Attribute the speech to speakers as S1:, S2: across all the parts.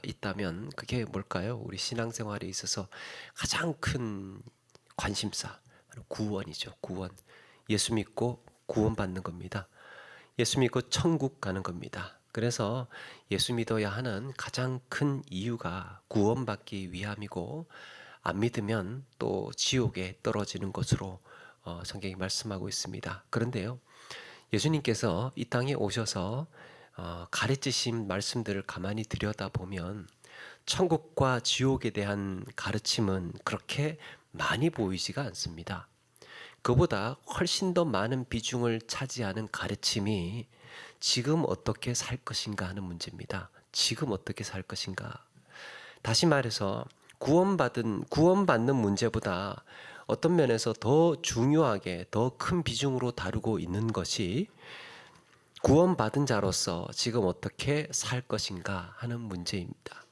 S1: 있다면 그게 뭘까요? 우리 신앙생활에 있어서 가장 큰 관심사, 바로 구원이죠. 구원. 예수 믿고 구원받는 겁니다. 예수 믿고 천국 가는 겁니다. 그래서 예수 믿어야 하는 가장 큰 이유가 구원받기 위함이고, 안 믿으면 또 지옥에 떨어지는 것으로 성경이 말씀하고 있습니다. 그런데요, 예수님께서 이 땅에 오셔서 가르치신 말씀들을 가만히 들여다보면 천국과 지옥에 대한 가르침은 그렇게 많이 보이지가 않습니다. 그보다 훨씬 더 많은 비중을 차지하는 가르침이 지금 어떻게 살 것인가 하는 문제입니다. 지금 어떻게 살 것인가. 다시 말해서 구원받는 문제보다 어떤 면에서 더 중요하게 더 큰 비중으로 다루고 있는 것이 구원받은 자로서 지금 어떻게 살 것인가 하는 문제입니다.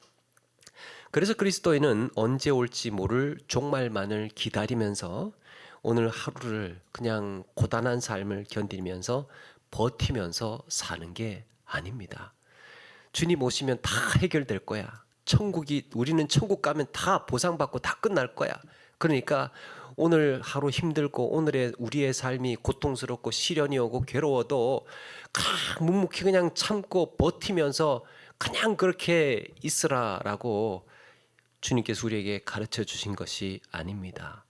S1: 그래서 그리스도인은 언제 올지 모를 종말만을 기다리면서 오늘 하루를 그냥 고단한 삶을 견디면서 버티면서 사는 게 아닙니다. 주님 오시면 다 해결될 거야. 우리는 천국 가면 다 보상받고 다 끝날 거야. 그러니까 오늘 하루 힘들고 오늘의 우리의 삶이 고통스럽고 시련이 오고 괴로워도 묵묵히 그냥 참고 버티면서 그냥 그렇게 있으라라고 주님께서 우리에게 가르쳐 주신 것이 아닙니다.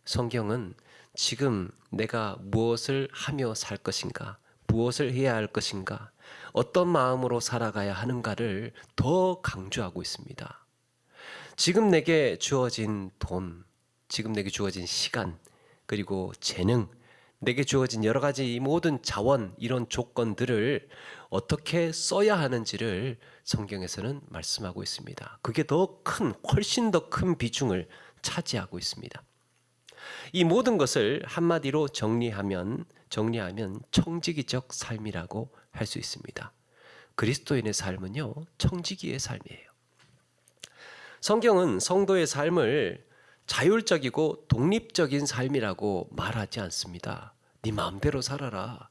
S1: 성경은 지금 내가 무엇을 하며 살 것인가, 무엇을 해야 할 것인가, 어떤 마음으로 살아가야 하는가를 더 강조하고 있습니다. 지금 내게 주어진 돈, 지금 내게 주어진 시간, 그리고 재능, 내게 주어진 여러 가지 이 모든 자원, 이런 조건들을 어떻게 써야 하는지를 성경에서는 말씀하고 있습니다. 그게 훨씬 더 큰 비중을 차지하고 있습니다. 이 모든 것을 한마디로 정리하면 청지기적 삶이라고 할 수 있습니다. 그리스도인의 삶은요, 청지기의 삶이에요. 성경은 성도의 삶을 자율적이고 독립적인 삶이라고 말하지 않습니다. 네 마음대로 살아라.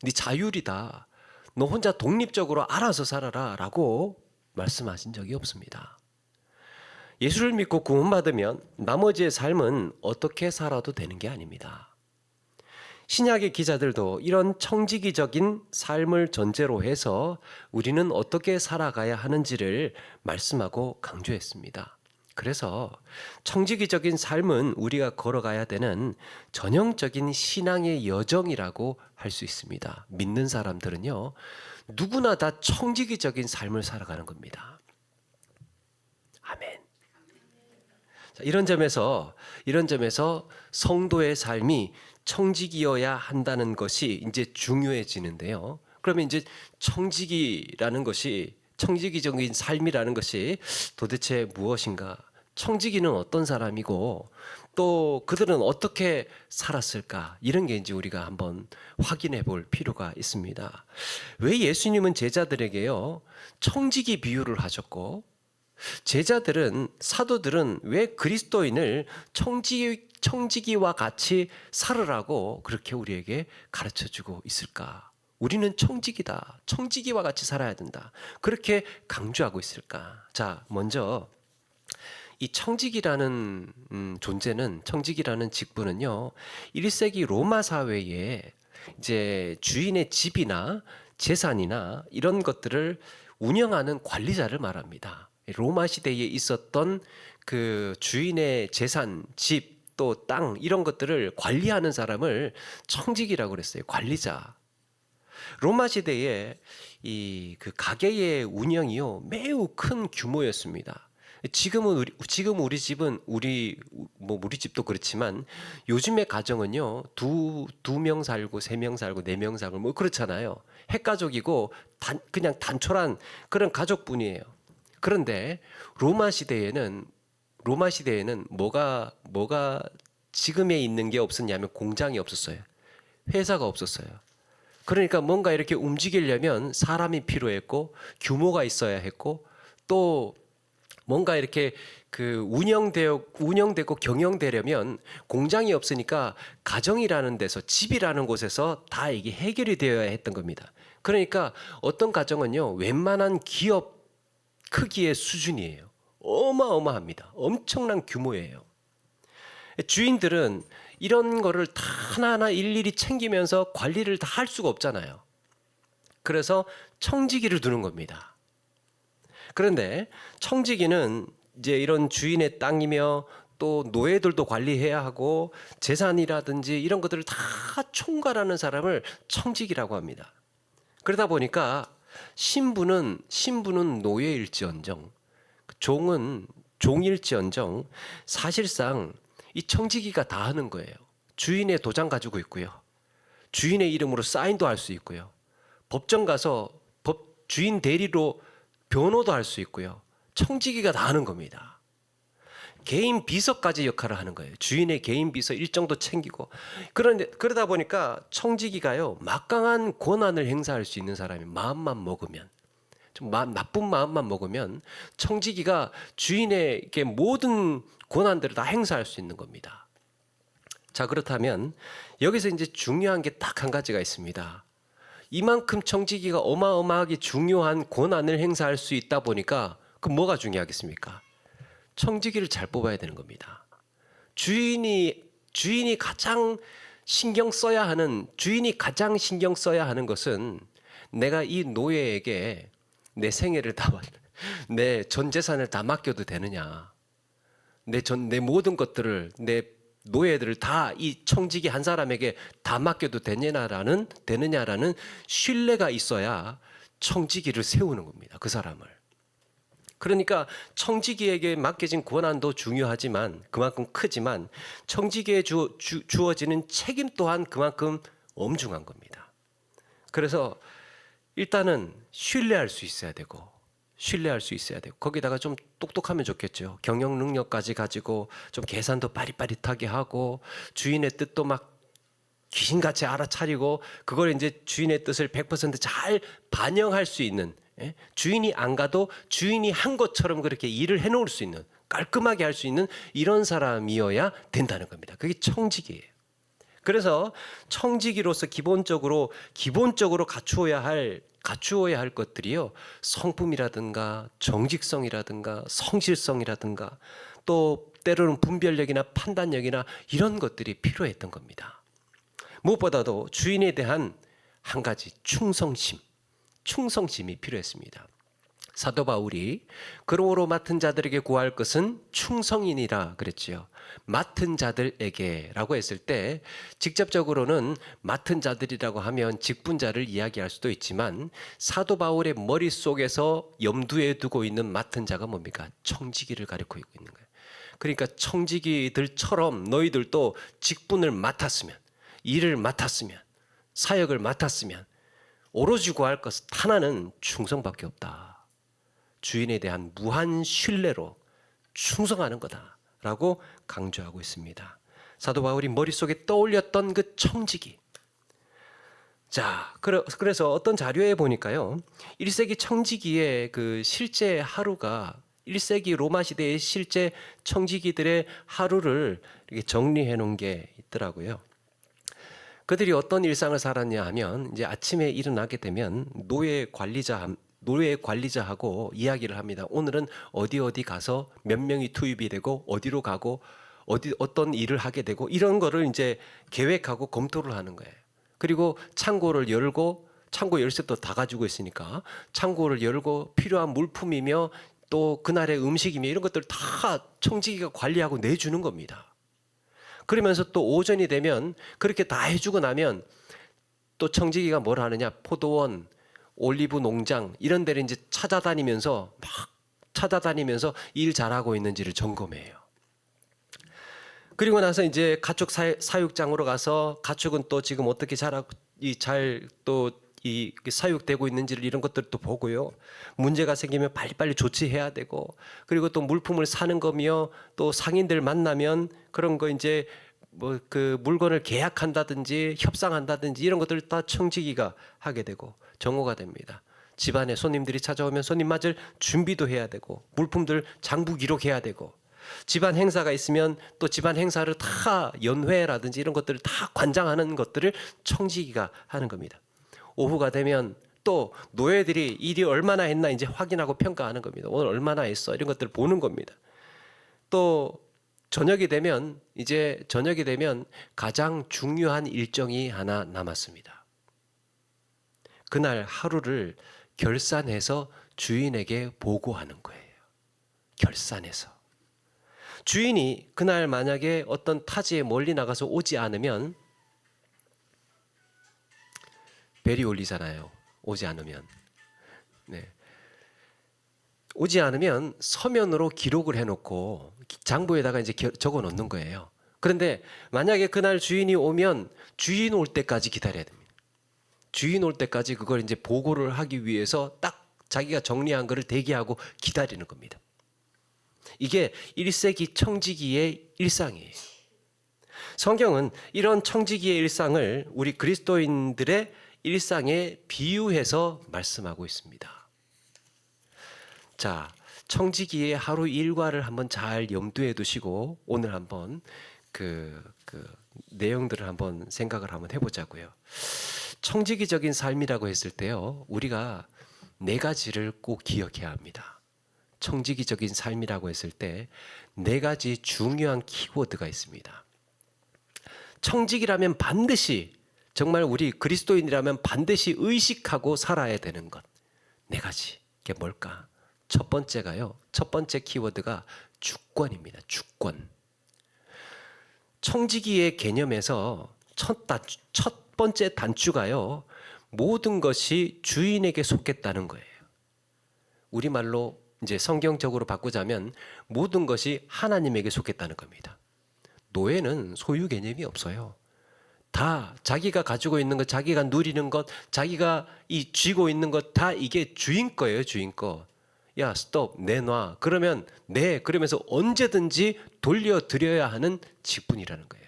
S1: 네 자율이다. 너 혼자 독립적으로 알아서 살아라 라고 말씀하신 적이 없습니다. 예수를 믿고 구원받으면 나머지의 삶은 어떻게 살아도 되는 게 아닙니다. 신약의 기자들도 이런 청지기적인 삶을 전제로 해서 우리는 어떻게 살아가야 하는지를 말씀하고 강조했습니다. 그래서 청지기적인 삶은 우리가 걸어가야 되는 전형적인 신앙의 여정이라고 할 수 있습니다. 믿는 사람들은요, 누구나 다 청지기적인 삶을 살아가는 겁니다. 아멘. 이런 점에서 성도의 삶이 청지기여야 한다는 것이 이제 중요해지는데요. 그러면 이제 청지기적인 삶이라는 것이 도대체 무엇인가? 청지기는 어떤 사람이고 또 그들은 어떻게 살았을까? 이런 게 이제 우리가 한번 확인해 볼 필요가 있습니다. 왜 예수님은 제자들에게요, 청지기 비유를 하셨고 사도들은 왜 그리스도인을 청지기와 같이 살으라고 그렇게 우리에게 가르쳐주고 있을까? 우리는 청지기다. 청지기와 같이 살아야 된다. 그렇게 강조하고 있을까? 자, 먼저 이 청지기라는 청지기라는 직분은요, 1세기 로마 사회에 이제 주인의 집이나 재산이나 이런 것들을 운영하는 관리자를 말합니다. 로마 시대에 있었던 그 주인의 재산, 집, 또 땅 이런 것들을 관리하는 사람을 청지기라고 그랬어요. 관리자. 로마 시대에 그 가게의 운영이요, 매우 큰 규모였습니다. 지금 우리 집은 우리 집도 그렇지만 요즘의 가정은요, 두 명 살고 세 명 살고 네 명 살고 뭐 그렇잖아요. 핵가족이고 그냥 단촐한 그런 가족분이에요. 그런데 로마 시대에는 뭐가 지금에 있는 게 없었냐면 공장이 없었어요. 회사가 없었어요. 그러니까 뭔가 이렇게 움직이려면 사람이 필요했고 규모가 있어야 했고 또 뭔가 이렇게 운영되고 경영되려면 공장이 없으니까 가정이라는 데서, 집이라는 곳에서 다 이게 해결이 되어야 했던 겁니다. 그러니까 어떤 가정은요, 웬만한 기업 크기의 수준이에요. 어마어마합니다. 엄청난 규모예요. 주인들은 이런 거를 다 하나하나 일일이 챙기면서 관리를 다 할 수가 없잖아요. 그래서 청지기를 두는 겁니다. 그런데 청지기는 이제 이런 주인의 땅이며 또 노예들도 관리해야 하고 재산이라든지 이런 것들을 다 총괄하는 사람을 청지기라고 합니다. 그러다 보니까 신부는 노예일지언정, 종은 종일지언정 사실상 이 청지기가 다 하는 거예요. 주인의 도장 가지고 있고요. 주인의 이름으로 사인도 할 수 있고요. 법정 가서 주인 대리로 변호도 할 수 있고요. 청지기가 다 하는 겁니다. 개인 비서까지 역할을 하는 거예요. 주인의 개인 비서 일정도 챙기고. 그러다 보니까 청지기가요, 막강한 권한을 행사할 수 있는 사람이 마음만 먹으면, 좀 나쁜 마음만 먹으면 청지기가 주인에게 모든 권한들을 다 행사할 수 있는 겁니다. 자, 그렇다면 여기서 이제 중요한 게 딱 한 가지가 있습니다. 이만큼 청지기가 어마어마하게 중요한 권한을 행사할 수 있다 보니까 그럼 뭐가 중요하겠습니까? 청지기를 잘 뽑아야 되는 겁니다. 주인이 가장 신경 써야 하는 것은 내가 이 노예에게 내 생애를 내 전 재산을 다 맡겨도 되느냐, 내 모든 것들을, 내 노예들을 다 이 청지기 한 사람에게 다 맡겨도 되느냐라는 신뢰가 있어야 청지기를 세우는 겁니다. 그 사람을. 그러니까 청지기에게 맡겨진 권한도 중요하지만 그만큼 크지만 청지기에 주어지는 책임 또한 그만큼 엄중한 겁니다. 그래서 일단은 신뢰할 수 있어야 되고 거기다가 좀 똑똑하면 좋겠죠. 경영 능력까지 가지고 좀 계산도 빠릿빠릿하게 하고 주인의 뜻도 막 귀신같이 알아차리고 그걸 이제 주인의 뜻을 100% 잘 반영할 수 있는, 주인이 안 가도 주인이 한 것처럼 그렇게 일을 해놓을 수 있는, 깔끔하게 할 수 있는 이런 사람이어야 된다는 겁니다. 그게 청지기예요. 그래서 청지기로서 기본적으로 갖추어야 할 것들이요, 성품이라든가 정직성이라든가 성실성이라든가 또 때로는 분별력이나 판단력이나 이런 것들이 필요했던 겁니다. 무엇보다도 주인에 대한 한 가지 충성심이 필요했습니다. 사도 바울이 그러므로 맡은 자들에게 구할 것은 충성이니라 그랬지요. 맡은 자들에게라고 했을 때 직접적으로는 맡은 자들이라고 하면 직분자를 이야기할 수도 있지만 사도 바울의 머릿속에서 염두에 두고 있는 맡은 자가 뭡니까? 청지기를 가리키고 있는 거예요. 그러니까 청지기들처럼 너희들도 직분을 맡았으면, 일을 맡았으면, 사역을 맡았으면 오로지 구할 것 하나는 충성밖에 없다. 주인에 대한 무한 신뢰로 충성하는 거다라고 강조하고 있습니다. 사도 바울이 머릿속에 떠올렸던 그 청지기. 자, 그래서 어떤 자료에 보니까요, 1세기 청지기의 그 실제 하루가 1세기 로마 시대의 실제 청지기들의 하루를 이렇게 정리해 놓은 게 있더라고요. 그들이 어떤 일상을 살았냐 하면 이제 아침에 일어나게 되면 노예 관리자하고 이야기를 합니다. 오늘은 어디 가서 몇 명이 투입이 되고 어디로 가고 어떤 일을 하게 되고 이런 거를 이제 계획하고 검토를 하는 거예요. 그리고 창고를 열고, 창고 열쇠도 다 가지고 있으니까 창고를 열고 필요한 물품이며 또 그날의 음식이며 이런 것들 다 청지기가 관리하고 내주는 겁니다. 그러면서 또 오전이 되면 그렇게 다 해주고 나면 또 청지기가 뭘 하느냐, 포도원, 올리브 농장 이런 데를 이제 찾아다니면서 일 잘하고 있는지를 점검해요. 그리고 나서 이제 가축 사육장으로 가서 가축은 또 지금 어떻게 이 사육되고 있는지를 이런 것들도 보고요. 문제가 생기면 빨리빨리 조치해야 되고, 그리고 또 물품을 사는 거며 또 상인들 만나면 그런 거 이제 뭐 그 물건을 계약한다든지 협상한다든지 이런 것들을 다 청지기가 하게 되고 정오가 됩니다. 집안에 손님들이 찾아오면 손님 맞을 준비도 해야 되고 물품들 장부 기록해야 되고, 집안 행사가 있으면 또 집안 행사를 다 연회라든지 이런 것들을 다 관장하는 것들을 청지기가 하는 겁니다. 오후가 되면 또 노예들이 일이 얼마나 했나 이제 확인하고 평가하는 겁니다. 오늘 얼마나 했어 이런 것들을 보는 겁니다. 또 저녁이 되면 가장 중요한 일정이 하나 남았습니다. 그날 하루를 결산해서 주인에게 보고하는 거예요. 결산해서. 주인이 그날 만약에 어떤 타지에 멀리 나가서 오지 않으면 벨이 울리잖아요. 오지 않으면. 네. 오지 않으면 서면으로 기록을 해놓고 장부에다가 이제 적어 놓는 거예요. 그런데 만약에 그날 주인이 오면 주인 올 때까지 기다려야 됩니다. 주인 올 때까지 그걸 이제 보고를 하기 위해서 딱 자기가 정리한 거를 대기하고 기다리는 겁니다. 이게 1세기 청지기의 일상이에요. 성경은 이런 청지기의 일상을 우리 그리스도인들의 일상에 비유해서 말씀하고 있습니다. 자, 청지기의 하루 일과를 한번 잘 염두에 두시고 오늘 한번 그 내용들을 한번 생각을 한번 해보자고요. 청지기적인 삶이라고 했을 때요, 우리가 4가지를 꼭 기억해야 합니다. 청지기적인 삶이라고 했을 때 4가지 중요한 키워드가 있습니다. 청지기라면 반드시, 정말 우리 그리스도인이라면 반드시 의식하고 살아야 되는 것 4가지. 이게 뭘까? 첫 번째 키워드가 주권입니다. 주권. 청지기의 개념에서 첫 번째 단추가요, 모든 것이 주인에게 속했다는 거예요. 우리말로 이제 성경적으로 바꾸자면 모든 것이 하나님에게 속했다는 겁니다. 노예는 소유 개념이 없어요. 다 자기가 가지고 있는 것, 자기가 누리는 것, 자기가 쥐고 있는 것 다 이게 주인 거예요. 주인 거. 야, 스톱, 내놔. 그러면 그러면서 언제든지 돌려드려야 하는 직분이라는 거예요.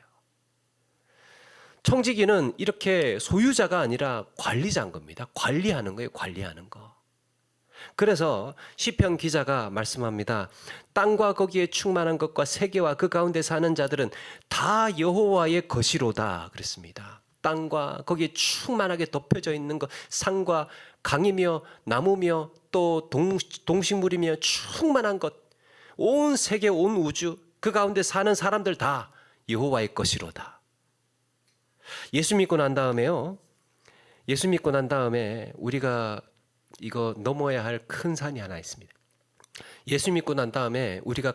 S1: 청지기는 이렇게 소유자가 아니라 관리자인 겁니다. 관리하는 거예요. 관리하는 거. 그래서 시편 기자가 말씀합니다. 땅과 거기에 충만한 것과 세계와 그 가운데 사는 자들은 다 여호와의 것이로다 그랬습니다. 땅과 거기에 충만하게 덮여져 있는 것, 산과 강이며 나무며 또 동식물이며 충만한 것, 온 세계, 온 우주, 그 가운데 사는 사람들 다 여호와의 것이로다. 예수 믿고 난 다음에 우리가 이거 넘어야 할 큰 산이 하나 있습니다. 예수 믿고 난 다음에 우리가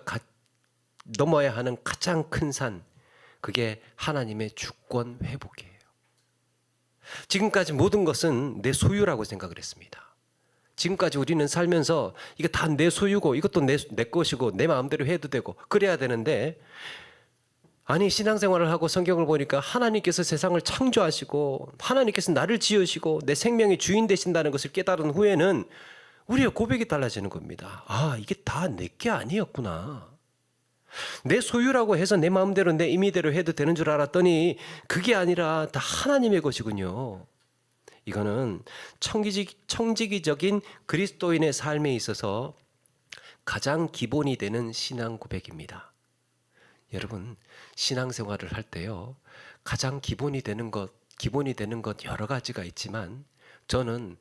S1: 넘어야 하는 가장 큰 산, 그게 하나님의 주권 회복이에요. 지금까지 모든 것은 내 소유라고 생각을 했습니다. 지금까지 우리는 살면서 이거 다 내 소유고 이것도 내 것이고 내 마음대로 해도 되고 그래야 되는데, 아니 신앙생활을 하고 성경을 보니까 하나님께서 세상을 창조하시고 하나님께서 나를 지으시고 내 생명의 주인 되신다는 것을 깨달은 후에는 우리의 고백이 달라지는 겁니다. 아, 이게 다 내 게 아니었구나. 내 소유라고 해서 내 마음대로 내 임의대로 해도 되는 줄 알았더니 그게 아니라 다 하나님의 것이군요. 이거는 청지기적인 그리스도인의 삶에 있어서 가장 기본이 되는 신앙 고백입니다. 여러분, 신앙생활을 할 때요, 가장 기본이 되는 것 여러 가지가 있지만 저는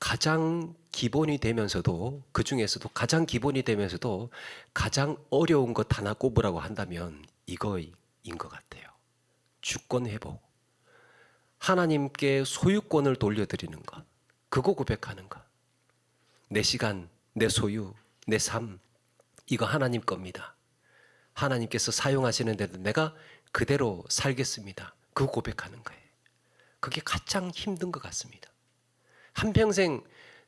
S1: 가장 기본이 되면서도, 그 중에서도 가장 기본이 되면서도 가장 어려운 것 하나 꼽으라고 한다면 이거인 것 같아요. 주권 회복. 하나님께 소유권을 돌려드리는 것, 그거 고백하는 것. 내 시간, 내 소유, 내 삶, 이거 하나님 겁니다. 하나님께서 사용하시는데도 내가 그대로 살겠습니다. 그거 고백하는 거예요. 그게 가장 힘든 것 같습니다. 한평생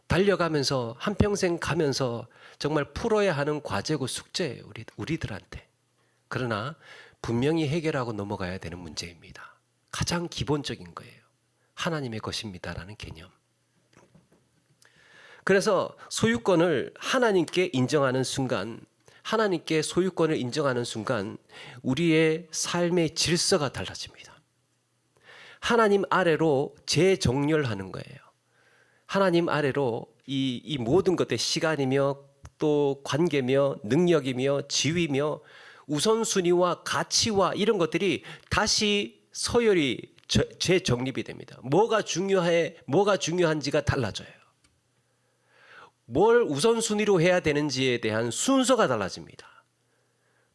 S1: 달려가면서, 한평생 가면서 정말 풀어야 하는 과제고 숙제예요, 우리들한테. 그러나 분명히 해결하고 넘어가야 되는 문제입니다. 가장 기본적인 거예요. 하나님의 것입니다라는 개념. 그래서 소유권을 하나님께 인정하는 순간, 하나님께 소유권을 인정하는 순간 우리의 삶의 질서가 달라집니다. 하나님 아래로 재정렬하는 거예요. 하나님 아래로 이 모든 것들, 시간이며 또 관계며 능력이며 지위며 우선순위와 가치와 이런 것들이 다시 서열이 재정립이 됩니다. 뭐가 중요한지가 달라져요. 뭘 우선순위로 해야 되는지에 대한 순서가 달라집니다.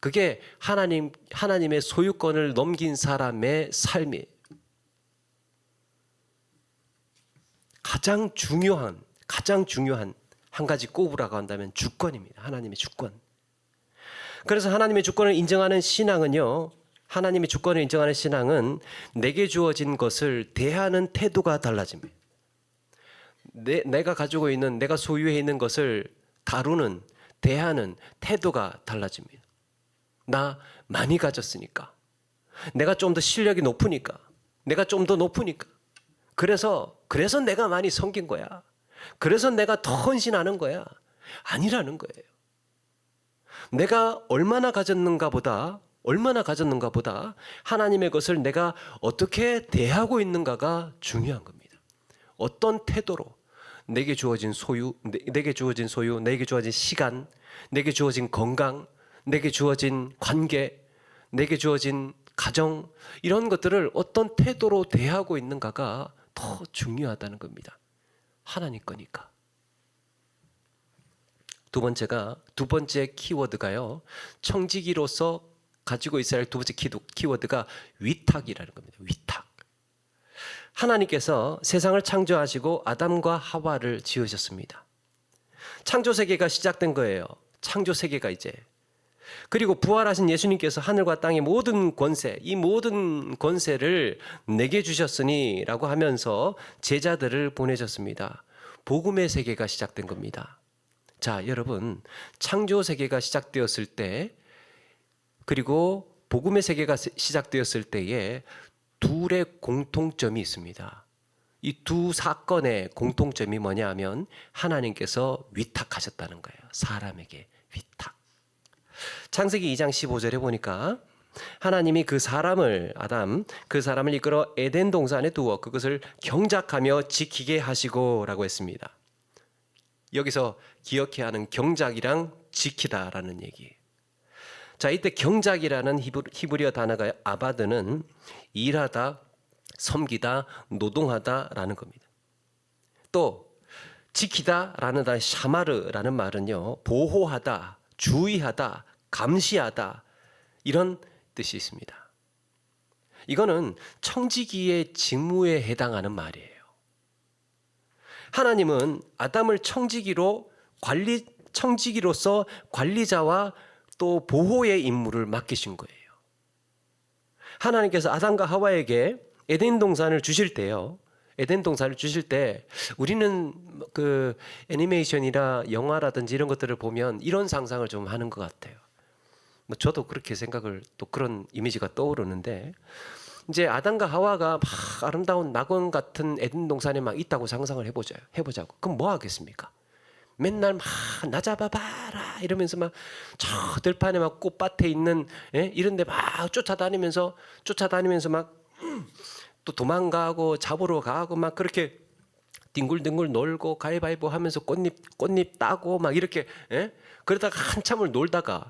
S1: 그게 하나님의 소유권을 넘긴 사람의 삶이 가장 중요한 한 가지 꼽으라고 한다면 주권입니다. 하나님의 주권. 그래서 하나님의 주권을 인정하는 신앙은요, 하나님의 주권을 인정하는 신앙은 내게 주어진 것을 대하는 태도가 달라집니다. 내가 가지고 있는, 내가 소유해 있는 것을 다루는, 대하는 태도가 달라집니다. 나 많이 가졌으니까, 내가 좀 더 실력이 높으니까, 내가 좀 더 높으니까, 그래서 내가 많이 섬긴 거야. 그래서 내가 더 헌신하는 거야. 아니라는 거예요. 내가 얼마나 가졌는가 보다 하나님의 것을 내가 어떻게 대하고 있는가가 중요한 겁니다. 어떤 태도로 내게 주어진 소유, 내게 주어진 시간, 내게 주어진 건강, 내게 주어진 관계, 내게 주어진 가정, 이런 것들을 어떤 태도로 대하고 있는가가 더 중요하다는 겁니다. 하나님 거니까. 두 번째 키워드가요, 청지기로서 가지고 있어야 할 두 번째 키워드가 위탁이라는 겁니다. 위탁. 하나님께서 세상을 창조하시고 아담과 하와를 지으셨습니다. 창조 세계가 시작된 거예요. 창조 세계가 이제. 그리고 부활하신 예수님께서 하늘과 땅의 모든 권세, 이 모든 권세를 내게 주셨으니 라고 하면서 제자들을 보내셨습니다. 복음의 세계가 시작된 겁니다. 자, 여러분, 창조 세계가 시작되었을 때, 그리고 복음의 세계가 시작되었을 때에 둘의 공통점이 있습니다. 이 두 사건의 공통점이 뭐냐 하면 하나님께서 위탁하셨다는 거예요. 사람에게 위탁. 창세기 2장 15절에 보니까 하나님이 그 사람을 이끌어 에덴 동산에 두어 그것을 경작하며 지키게 하시고 라고 했습니다. 여기서 기억해야 하는 경작이랑 지키다라는 얘기예요. 자, 이때 경작이라는 히브리어 단어가 아바드는 일하다, 섬기다, 노동하다라는 겁니다. 또 지키다라는 단어 샤마르라는 말은요, 보호하다, 주의하다, 감시하다, 이런 뜻이 있습니다. 이거는 청지기의 직무에 해당하는 말이에요. 하나님은 아담을 청지기로서 관리자와 또 보호의 임무를 맡기신 거예요. 하나님께서 아담과 하와에게 에덴 동산을 주실 때 우리는 그 애니메이션이나 영화라든지 이런 것들을 보면 이런 상상을 좀 하는 것 같아요. 뭐 저도 그렇게 생각을, 또 그런 이미지가 떠오르는데, 이제 아담과 하와가 막 아름다운 낙원 같은 에덴 동산에 막 있다고 상상을 해보자고. 그럼 뭐 하겠습니까? 맨날 막 나 잡아봐라 이러면서 막 저 들판에 막 꽃밭에 있는 이런데 막 쫓아다니면서 막 또 도망가고 잡으러 가고 막 그렇게 뒹굴뒹굴 놀고 가위바위보 하면서 꽃잎 따고 막 이렇게 그러다가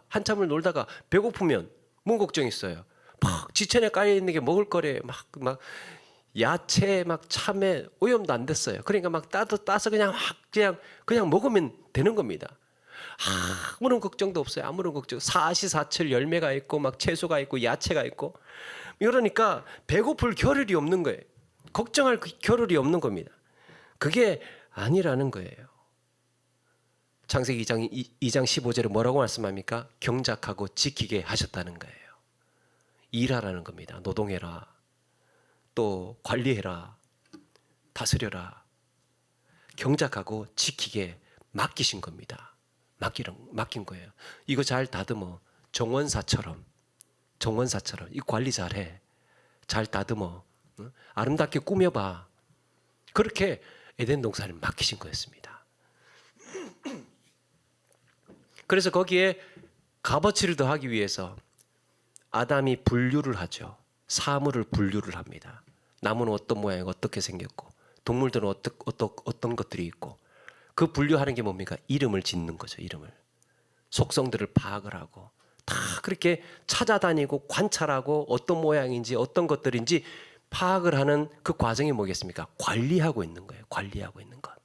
S1: 한참을 놀다가 배고프면 뭔 걱정 있어요. 막 지천에 깔려 있는 게 먹을 거래 막 야채 막 참외 오염도 안 됐어요. 그러니까 막 따서 그냥 먹으면 되는 겁니다. 아무런 걱정도 없어요. 아무런 걱정. 사시사철 열매가 있고 막 채소가 있고 야채가 있고, 이러니까 배고플 겨를이 없는 거예요. 걱정할 겨를이 없는 겁니다. 그게 아니라는 거예요. 창세기 2장 15절에 뭐라고 말씀합니까? 경작하고 지키게 하셨다는 거예요. 일하라는 겁니다. 노동해라. 또 관리해라. 다스려라. 경작하고 지키게 맡기신 겁니다. 맡긴 거예요. 이거 잘 다듬어. 정원사처럼 이 관리 잘해. 잘 다듬어. 아름답게 꾸며봐. 그렇게 에덴 동산을 맡기신 거였습니다. 그래서 거기에 값어치를 더하기 위해서 아담이 분류를 하죠. 사물을 분류를 합니다. 나무는 어떤 모양이고 어떻게 생겼고, 동물들은 어떤 것들이 있고, 그 분류하는 게 뭡니까? 이름을 짓는 거죠. 이름을. 속성들을 파악을 하고 다 그렇게 찾아다니고 관찰하고 어떤 모양인지 어떤 것들인지 파악을 하는 그 과정이 뭐겠습니까? 관리하고 있는 거예요. 관리하고 있는 것.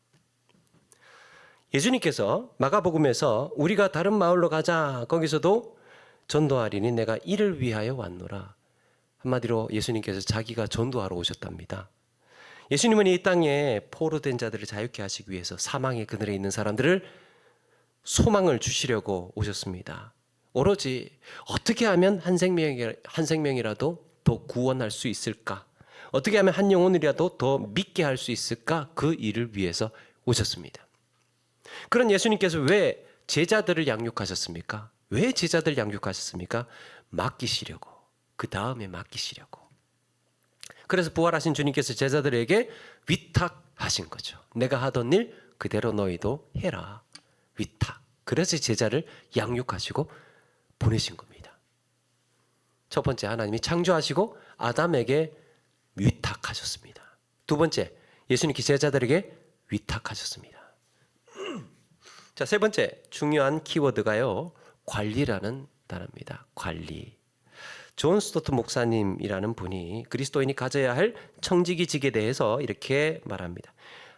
S1: 예수님께서 마가복음에서 우리가 다른 마을로 가자, 거기서도 전도하리니 내가 이를 위하여 왔노라. 한마디로 예수님께서 자기가 전도하러 오셨답니다. 예수님은 이 땅에 포로된 자들을 자유케 하시기 위해서 사망의 그늘에 있는 사람들을 소망을 주시려고 오셨습니다. 오로지 어떻게 하면 한 생명이라도 더 구원할 수 있을까? 어떻게 하면 한 영혼이라도 더 믿게 할 수 있을까? 그 일을 위해서 오셨습니다. 그런 예수님께서 왜 제자들을 양육하셨습니까? 왜 제자들 양육하셨습니까? 맡기시려고. 그 다음에 맡기시려고. 그래서 부활하신 주님께서 제자들에게 위탁하신 거죠. 내가 하던 일 그대로 너희도 해라. 위탁. 그래서 제자를 양육하시고 보내신 겁니다. 첫 번째, 하나님이 창조하시고 아담에게 위탁하셨습니다. 두 번째, 예수님께 제자들에게 위탁하셨습니다. 자, 세 번째 중요한 키워드가요, 관리라는 단어입니다. 관리. 존 스토트 목사님이라는 분이 그리스도인이 가져야 할 청지기직에 대해서 이렇게 말합니다.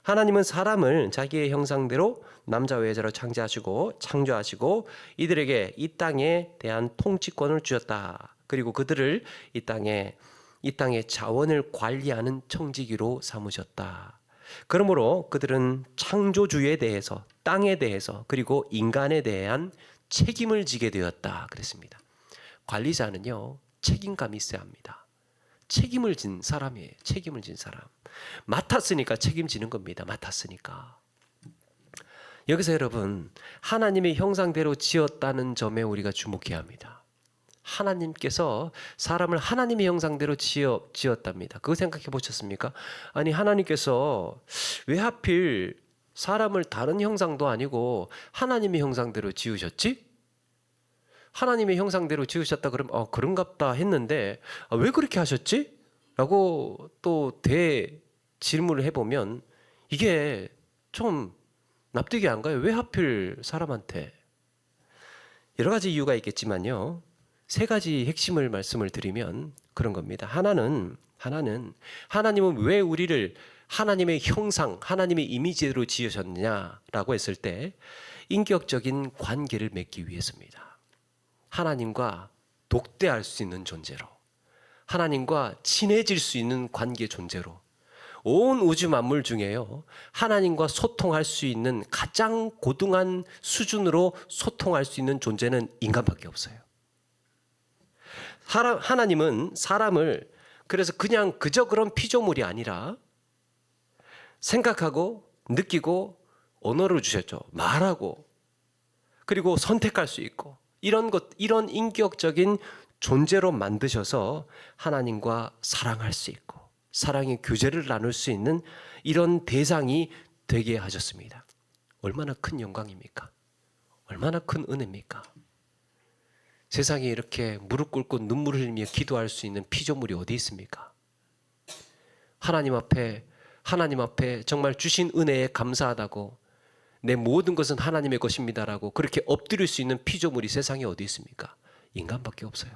S1: 하나님은 사람을 자기의 형상대로 남자와 여자로 창조하시고 이들에게 이 땅에 대한 통치권을 주셨다. 그리고 그들을 이 땅의 자원을 관리하는 청지기로 삼으셨다. 그러므로 그들은 창조주에 대해서, 땅에 대해서, 그리고 인간에 대한 책임을 지게 되었다. 그랬습니다. 관리자는요, 책임감이 있어야 합니다. 책임을 진 사람이에요. 책임을 진 사람. 맡았으니까 책임지는 겁니다. 맡았으니까. 여기서 여러분, 하나님의 형상대로 지었다는 점에 우리가 주목해야 합니다. 하나님께서 사람을 하나님의 형상대로 지었답니다. 그거 생각해 보셨습니까? 아니, 하나님께서 왜 하필 사람을 다른 형상도 아니고 하나님의 형상대로 지으셨지? 하나님의 형상대로 지으셨다 그러면 그런갑다 했는데 왜 그렇게 하셨지? 라고 또 질문을 해보면 이게 좀 납득이 안 가요. 왜 하필 사람한테? 여러 가지 이유가 있겠지만요, 세 가지 핵심을 말씀을 드리면 그런 겁니다. 하나는 하나님은 왜 우리를 하나님의 형상, 하나님의 이미지로 지으셨냐라고 했을 때 인격적인 관계를 맺기 위해서입니다. 하나님과 독대할 수 있는 존재로, 하나님과 친해질 수 있는 관계 존재로, 온 우주 만물 중에요, 하나님과 소통할 수 있는 가장 고등한 수준으로 소통할 수 있는 존재는 인간밖에 없어요. 하나님은 사람을 그래서 그저 그런 피조물이 아니라 생각하고 느끼고 언어를 주셨죠. 말하고 그리고 선택할 수 있고 이런 인격적인 존재로 만드셔서 하나님과 사랑할 수 있고 사랑의 교제를 나눌 수 있는 이런 대상이 되게 하셨습니다. 얼마나 큰 영광입니까? 얼마나 큰 은혜입니까? 세상에 이렇게 무릎 꿇고 눈물을 흘리며 기도할 수 있는 피조물이 어디 있습니까? 하나님 앞에 정말 주신 은혜에 감사하다고, 내 모든 것은 하나님의 것입니다라고 그렇게 엎드릴 수 있는 피조물이 세상에 어디 있습니까? 인간밖에 없어요.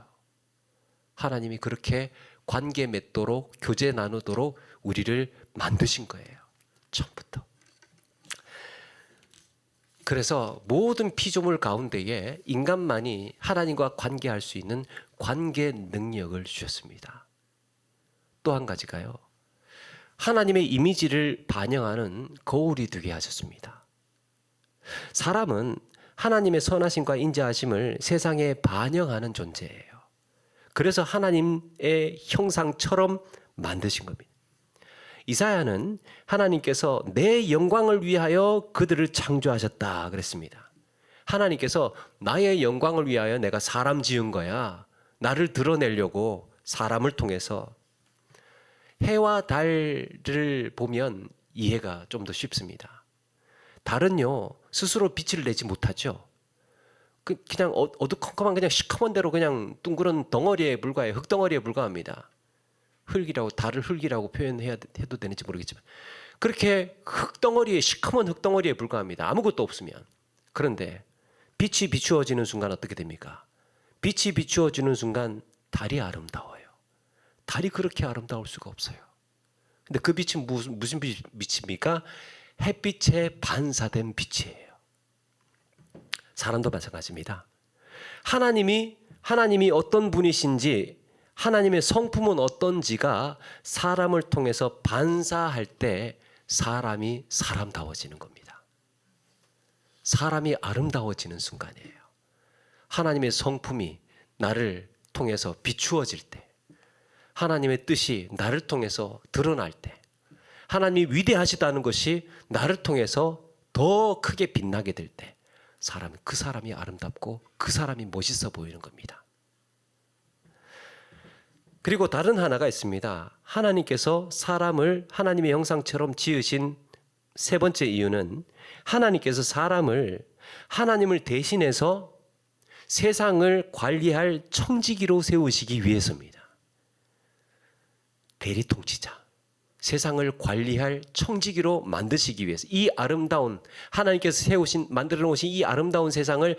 S1: 하나님이 그렇게 관계 맺도록, 교제 나누도록 우리를 만드신 거예요. 처음부터. 그래서 모든 피조물 가운데에 인간만이 하나님과 관계할 수 있는 관계 능력을 주셨습니다. 또 한 가지가요, 하나님의 이미지를 반영하는 거울이 되게 하셨습니다. 사람은 하나님의 선하심과 인자하심을 세상에 반영하는 존재예요. 그래서 하나님의 형상처럼 만드신 겁니다. 이사야는 하나님께서 내 영광을 위하여 그들을 창조하셨다 그랬습니다. 하나님께서 나의 영광을 위하여 내가 사람 지은 거야. 나를 드러내려고 사람을 통해서. 해와 달을 보면 이해가 좀 더 쉽습니다. 달은요, 스스로 빛을 내지 못하죠. 그냥 어두컴컴한 그냥 시커먼 대로 그냥 둥그런 덩어리에 불과해요. 흙덩어리에 불과합니다. 달을 흙이라고 표현해도 되는지 모르겠지만 그렇게 시커먼 흙덩어리에 불과합니다. 아무것도 없으면. 그런데 빛이 비추어지는 순간 어떻게 됩니까? 빛이 비추어지는 순간 달이 아름다워요. 달이 그렇게 아름다울 수가 없어요. 근데 그 빛은 무슨 빛입니까? 햇빛에 반사된 빛이에요. 사람도 마찬가지입니다. 하나님이 어떤 분이신지, 하나님의 성품은 어떤지가 사람을 통해서 반사할 때 사람이 사람다워지는 겁니다. 사람이 아름다워지는 순간이에요. 하나님의 성품이 나를 통해서 비추어질 때, 하나님의 뜻이 나를 통해서 드러날 때, 하나님이 위대하시다는 것이 나를 통해서 더 크게 빛나게 될 때, 그 사람이 아름답고 그 사람이 멋있어 보이는 겁니다. 그리고 다른 하나가 있습니다. 하나님께서 사람을 하나님의 형상처럼 지으신 세 번째 이유는, 하나님께서 사람을 하나님을 대신해서 세상을 관리할 청지기로 세우시기 위해서입니다. 대리통치자, 세상을 관리할 청지기로 만드시기 위해서, 이 아름다운 하나님께서 만들어 놓으신 이 아름다운 세상을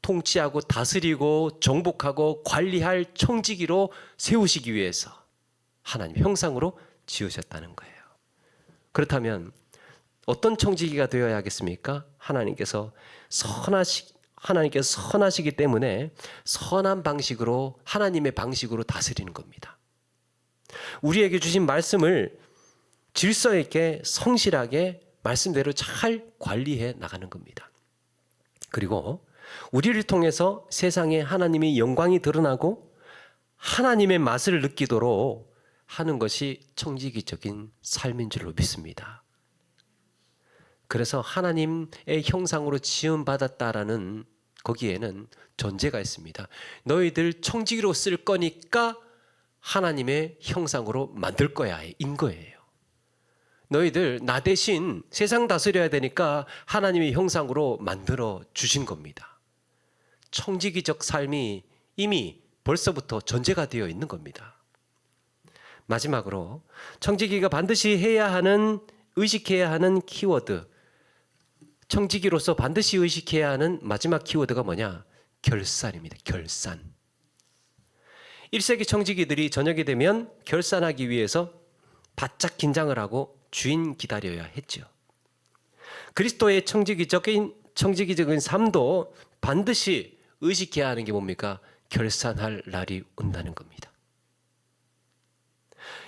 S1: 통치하고 다스리고 정복하고 관리할 청지기로 세우시기 위해서 하나님 형상으로 지으셨다는 거예요. 그렇다면 어떤 청지기가 되어야 하겠습니까? 하나님께서 선하시기 때문에 선한 방식으로, 하나님의 방식으로 다스리는 겁니다. 우리에게 주신 말씀을 질서 있게 성실하게 말씀대로 잘 관리해 나가는 겁니다. 그리고 우리를 통해서 세상에 하나님의 영광이 드러나고 하나님의 맛을 느끼도록 하는 것이 청지기적인 삶인 줄로 믿습니다. 그래서 하나님의 형상으로 지음받았다라는 거기에는 전제가 있습니다. 너희들 청지기로 쓸 거니까 하나님의 형상으로 만들 거야 인 거예요. 너희들 나 대신 세상 다스려야 되니까 하나님의 형상으로 만들어 주신 겁니다. 청지기적 삶이 이미 벌써부터 전제가 되어 있는 겁니다. 마지막으로 청지기가 반드시 의식해야 하는 키워드, 청지기로서 반드시 의식해야 하는 마지막 키워드가 뭐냐? 결산입니다. 결산. 1세기 청지기들이 저녁이 되면 결산하기 위해서 바짝 긴장을 하고 주인 기다려야 했죠. 그리스도의 청지기적인 삶도 반드시 의식해야 하는 게 뭡니까? 결산할 날이 온다는 겁니다.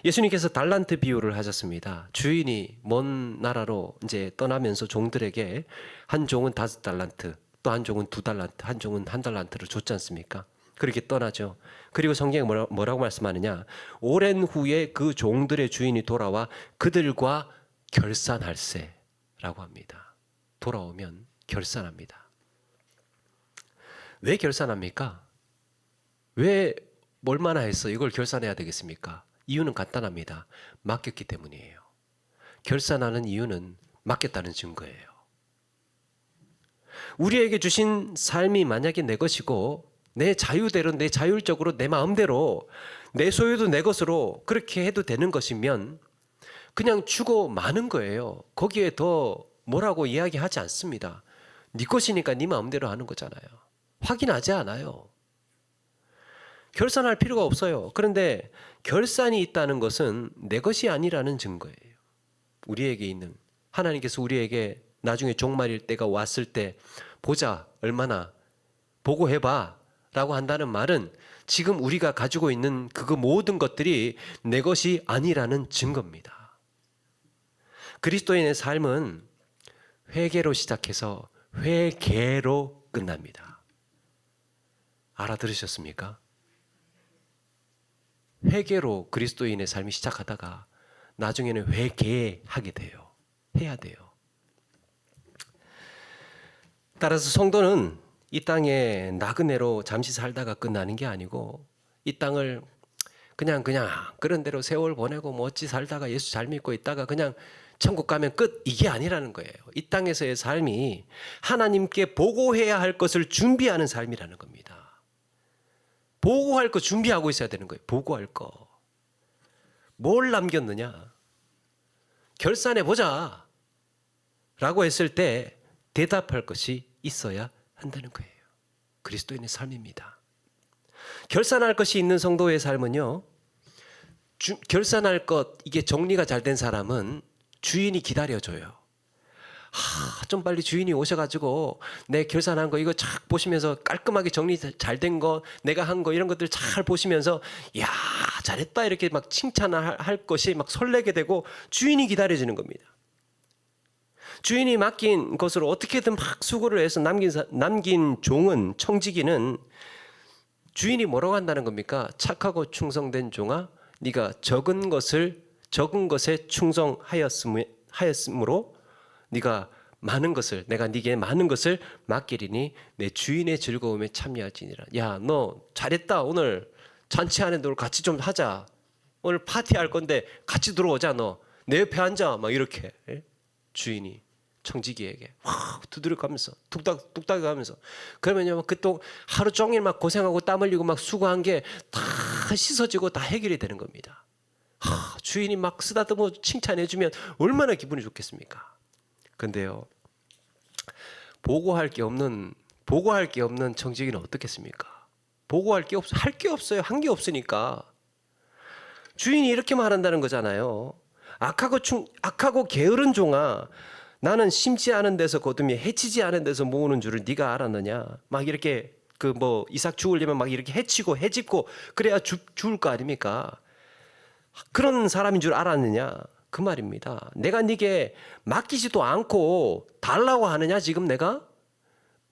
S1: 예수님께서 달란트 비유를 하셨습니다. 주인이 먼 나라로 이제 떠나면서 종들에게 한 종은 5달란트, 또 한 종은 2달란트, 한 종은 1달란트를 줬지 않습니까? 그렇게 떠나죠. 그리고 성경에 뭐라고 말씀하느냐? 오랜 후에 그 종들의 주인이 돌아와 그들과 결산할세라고 합니다. 돌아오면 결산합니다. 왜 결산합니까? 왜 얼마나 해서 이걸 결산해야 되겠습니까? 이유는 간단합니다. 맡겼기 때문이에요. 결산하는 이유는 맡겼다는 증거예요. 우리에게 주신 삶이 만약에 내 것이고 내 자유대로, 내 자율적으로, 내 마음대로, 내 소유도 내 것으로 그렇게 해도 되는 것이면 그냥 주고 마는 거예요. 거기에 더 뭐라고 이야기하지 않습니다. 네 것이니까 네 마음대로 하는 거잖아요. 확인하지 않아요. 결산할 필요가 없어요. 그런데 결산이 있다는 것은 내 것이 아니라는 증거예요. 우리에게 있는, 하나님께서 우리에게 나중에 종말일 때가 왔을 때 보자, 얼마나 보고해봐 라고 한다는 말은 지금 우리가 가지고 있는 그 모든 것들이 내 것이 아니라는 증거입니다. 그리스도인의 삶은 회개로 시작해서 회개로 끝납니다. 알아들으셨습니까? 회개로 그리스도인의 삶이 시작하다가 나중에는 회개하게 돼요. 해야 돼요. 따라서 성도는 이 땅에 나그네로 잠시 살다가 끝나는 게 아니고 이 땅을 그냥 그런 대로 세월 보내고 뭐 어찌 살다가 예수 잘 믿고 있다가 그냥 천국 가면 끝, 이게 아니라는 거예요. 이 땅에서의 삶이 하나님께 보고해야 할 것을 준비하는 삶이라는 겁니다. 보고할 거 준비하고 있어야 되는 거예요. 보고할 거. 뭘 남겼느냐? 결산해보자 라고 했을 때 대답할 것이 있어야 한다는 거예요. 그리스도인의 삶입니다. 결산할 것이 있는 성도의 삶은요, 결산할 것 이게 정리가 잘 된 사람은 주인이 기다려줘요. 좀 빨리 주인이 오셔가지고 내 결산한 거 이거 착 보시면서 깔끔하게 정리 잘 된 거, 내가 한 거 이런 것들 잘 보시면서 야 잘했다 이렇게 막 칭찬할 것이 막 설레게 되고 주인이 기다려지는 겁니다. 주인이 맡긴 것으로 어떻게든 막 수고를 해서 남긴 종은, 청지기는 주인이 뭐라고 한다는 겁니까? 착하고 충성된 종아, 네가 적은 것에 충성하였으므로 네가 많은 것을, 내가 네게 많은 것을 맡기리니 내 주인의 즐거움에 참여하지니라. 야, 너 잘했다. 오늘 잔치하는데 우리 같이 좀 하자. 오늘 파티할 건데 같이 들어오자. 너 내 옆에 앉아. 막 이렇게 주인이 청지기에게 두드려가면서 뚝딱 가면서, 그러면요 그또 하루 종일 막 고생하고 땀 흘리고 막 수고한 게 다 씻어지고 다 해결이 되는 겁니다. 주인이 막 쓰다듬어 칭찬해주면 얼마나 기분이 좋겠습니까? 근데요, 보고할 게 없는 청지기는 어떻겠습니까? 보고할 게 없어, 할 게 없어요. 한 게 없으니까. 주인이 이렇게 말한다는 거잖아요. 악하고 게으른 종아, 나는 심지 않은 데서 거두며 해치지 않은 데서 모으는 줄을 네가 알았느냐? 막 이렇게 이삭 죽으려면 막 이렇게 해치고 해집고 그래야 죽을 거 아닙니까? 그런 사람인 줄 알았느냐? 그 말입니다. 내가 네게 맡기지도 않고 달라고 하느냐? 지금 내가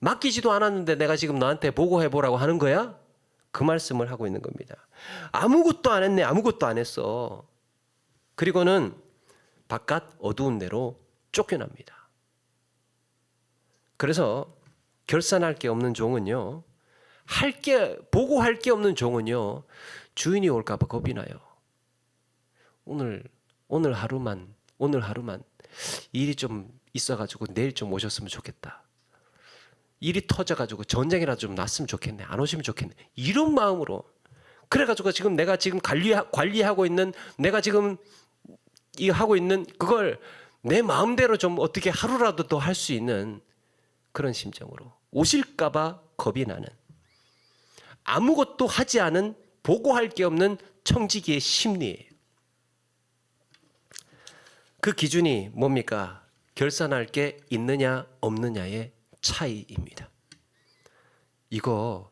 S1: 맡기지도 않았는데 내가 지금 너한테 보고해 보라고 하는 거야? 그 말씀을 하고 있는 겁니다. 아무것도 안 했네. 아무것도 안 했어. 그리고는 바깥 어두운 데로 쫓겨납니다. 그래서 결산할 게 없는 종은요, 보고할 게 없는 종은요, 주인이 올까 봐 겁이 나요. 오늘 하루만 일이 좀 있어가지고 내일 좀 오셨으면 좋겠다. 일이 터져가지고 전쟁이라도 좀 났으면 좋겠네. 안 오시면 좋겠네. 이런 마음으로. 그래가지고 지금 내가 지금 관리하고 있는, 내가 지금 이 하고 있는 그걸 내 마음대로 좀 어떻게 하루라도 더 할 수 있는 그런 심정으로 오실까봐 겁이 나는, 아무것도 하지 않은, 보고할 게 없는 청지기의 심리예요. 그 기준이 뭡니까? 결산할 게 있느냐 없느냐의 차이입니다. 이거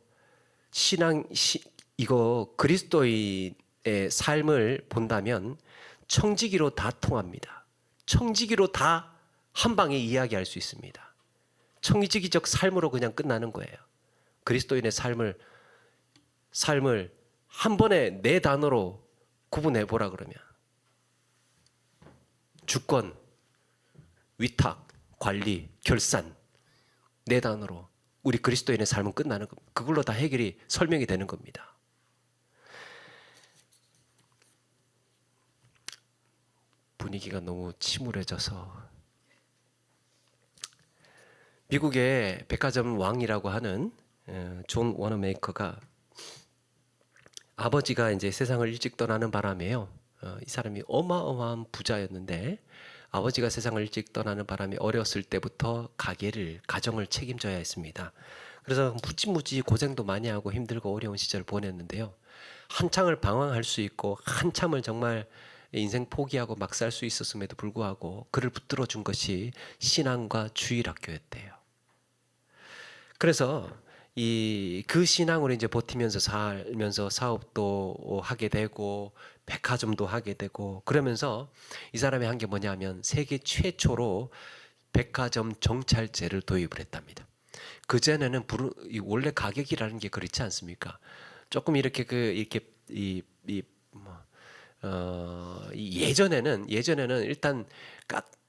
S1: 그리스도인의 삶을 본다면 청지기로 다 통합니다. 청지기로 다 한 방에 이야기할 수 있습니다. 청지기적 삶으로 그냥 끝나는 거예요. 그리스도인의 삶을 한 번에 4단어로 구분해 보라 그러면 주권, 위탁, 관리, 결산, 4단어로 우리 그리스도인의 삶은 끝나는 겁니다. 그걸로 다 해결이 설명이 되는 겁니다. 분위기가 너무 침울해져서 미국의 백화점 왕이라고 하는 존 워너메이커가, 아버지가 이제 세상을 일찍 떠나는 바람에요. 이 사람이 어마어마한 부자였는데 아버지가 세상을 일찍 떠나는 바람에 어렸을 때부터 가정을 책임져야 했습니다. 그래서 무지무지 고생도 많이 하고 힘들고 어려운 시절을 보냈는데요. 한창을 방황할 수 있고 한참을 정말 인생 포기하고 막 살 수 있었음에도 불구하고 그를 붙들어 준 것이 신앙과 주일학교였대요. 그래서 그 신앙으로 이제 버티면서 살면서 사업도 하게 되고 백화점도 하게 되고, 그러면서 이 사람이 한 게 뭐냐면 세계 최초로 백화점 정찰제를 도입을 했답니다. 그전에는 원래 가격이라는 게 그렇지 않습니까? 조금 예전에는 일단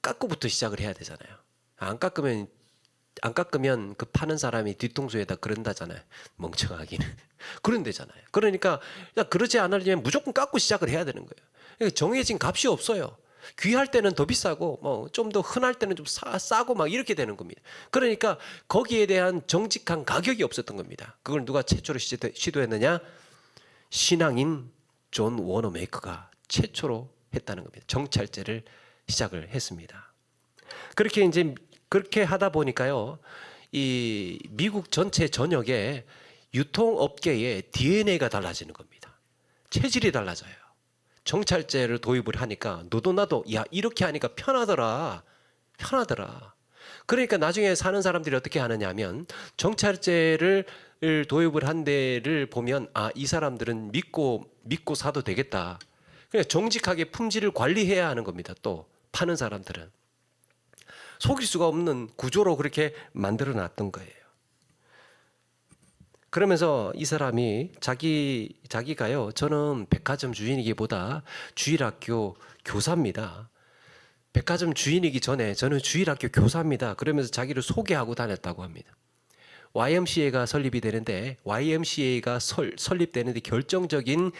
S1: 깎고부터 시작을 해야 되잖아요. 안 깎으면 그 파는 사람이 뒤통수에다 그런다잖아요. 멍청하기는. 그런데잖아요. 그러니까 그러지 않으려면 무조건 깎고 시작을 해야 되는 거예요. 정해진 값이 없어요. 귀할 때는 더 비싸고 좀 더 흔할 때는 좀 싸고 막 이렇게 되는 겁니다. 그러니까 거기에 대한 정직한 가격이 없었던 겁니다. 그걸 누가 최초로 시도했느냐? 신앙인 존 워너메이커가 최초로 했다는 겁니다. 정찰제를 시작을 했습니다. 그렇게 하다 보니까요, 이 미국 전체 전역에 유통업계의 DNA가 달라지는 겁니다. 체질이 달라져요. 정찰제를 도입을 하니까 너도 나도 야 이렇게 하니까 편하더라. 그러니까 나중에 사는 사람들이 어떻게 하느냐면 정찰제를 도입을 한 데를 보면 이 사람들은 믿고 사도 되겠다. 그냥 정직하게 품질을 관리해야 하는 겁니다. 또 파는 사람들은 속일 수가 없는 구조로 그렇게 만들어 놨던 거예요. 그러면서 이 사람이 자기가요, 저는 백화점 주인이기보다 주일학교 교사입니다. 백화점 주인이기 전에 저는 주일학교 교사입니다. 그러면서 자기를 소개하고 다녔다고 합니다. YMCA가 설립이 되는데 YMCA가 설립되는데 결정적인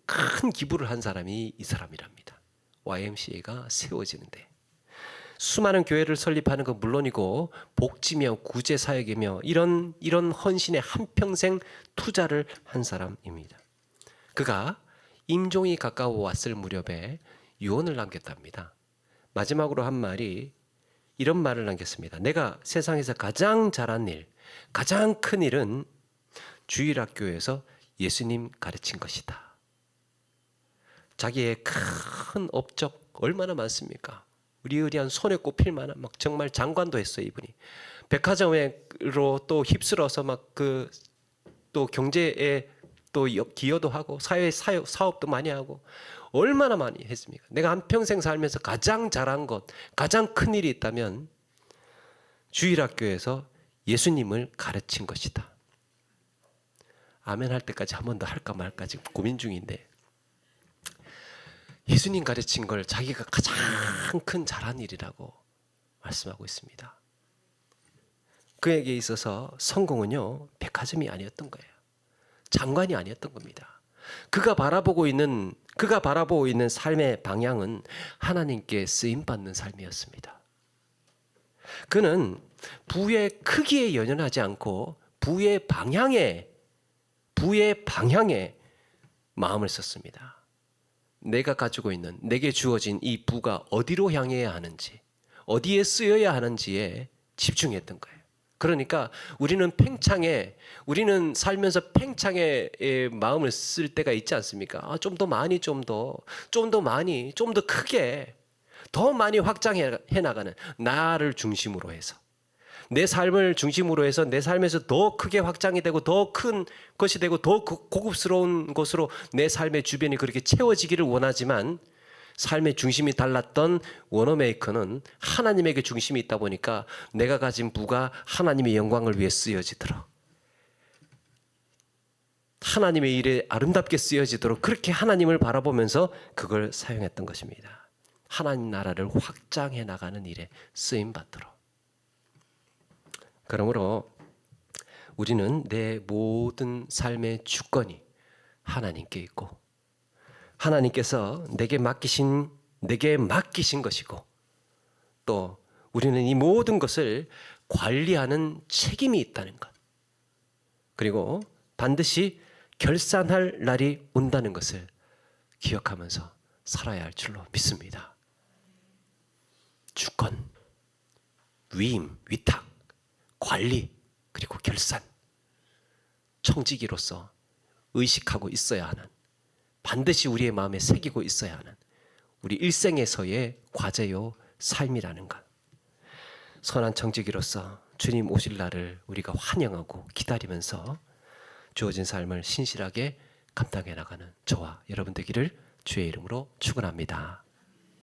S1: 큰 기부를 한 사람이 이 사람이랍니다. YMCA가 세워지는데 수많은 교회를 설립하는 건 물론이고 복지며 구제 사역이며 이런 헌신에 한평생 투자를 한 사람입니다. 그가 임종이 가까워 왔을 무렵에 유언을 남겼답니다. 마지막으로 한 말이 이런 말을 남겼습니다. 내가 세상에서 가장 잘한 일, 가장 큰 일은 주일학교에서 예수님 가르친 것이다. 자기의 큰 업적 얼마나 많습니까? 의리의리한 손에 꼽힐 만한 막 정말 장관도 했어요. 이분이 백화점으로 또 휩쓸어서 막 또 경제에 또 기여도 하고 사회 사업도 많이 하고 얼마나 많이 했습니까? 내가 한평생 살면서 가장 잘한 것, 가장 큰 일이 있다면 주일학교에서 예수님을 가르친 것이다. 아멘 할 때까지 한 번 더 할까 말까 지금 고민 중인데, 예수님 가르친 걸 자기가 가장 큰 잘한 일이라고 말씀하고 있습니다. 그에게 있어서 성공은요, 백화점이 아니었던 거예요. 장관이 아니었던 겁니다. 그가 바라보고 있는 삶의 방향은 하나님께 쓰임 받는 삶이었습니다. 그는 부의 크기에 연연하지 않고 부의 방향에 마음을 썼습니다. 내가 가지고 있는, 내게 주어진 이 부가 어디로 향해야 하는지, 어디에 쓰여야 하는지에 집중했던 거예요. 그러니까 우리는 살면서 팽창에 마음을 쓸 때가 있지 않습니까? 좀 더 많이, 좀 더 크게, 더 많이 확장해 나가는, 나를 중심으로 해서, 내 삶을 중심으로 해서 내 삶에서 더 크게 확장이 되고 더 큰 것이 되고 더 고급스러운 것으로 내 삶의 주변이 그렇게 채워지기를 원하지만, 삶의 중심이 달랐던 워너메이커는 하나님에게 중심이 있다 보니까 내가 가진 부가 하나님의 영광을 위해 쓰여지도록, 하나님의 일에 아름답게 쓰여지도록 그렇게 하나님을 바라보면서 그걸 사용했던 것입니다. 하나님 나라를 확장해 나가는 일에 쓰임받도록. 그러므로 우리는 내 모든 삶의 주권이 하나님께 있고, 하나님께서 내게 맡기신 것이고, 또 우리는 이 모든 것을 관리하는 책임이 있다는 것, 그리고 반드시 결산할 날이 온다는 것을 기억하면서 살아야 할 줄로 믿습니다. 주권, 위임, 위탁, 관리, 그리고 결산, 청지기로서 의식하고 있어야 하는, 반드시 우리의 마음에 새기고 있어야 하는 우리 일생에서의 과제요 삶이라는 것. 선한 청지기로서 주님 오실 날을 우리가 환영하고 기다리면서 주어진 삶을 신실하게 감당해 나가는 저와 여러분 되기를 주의 이름으로 축원합니다.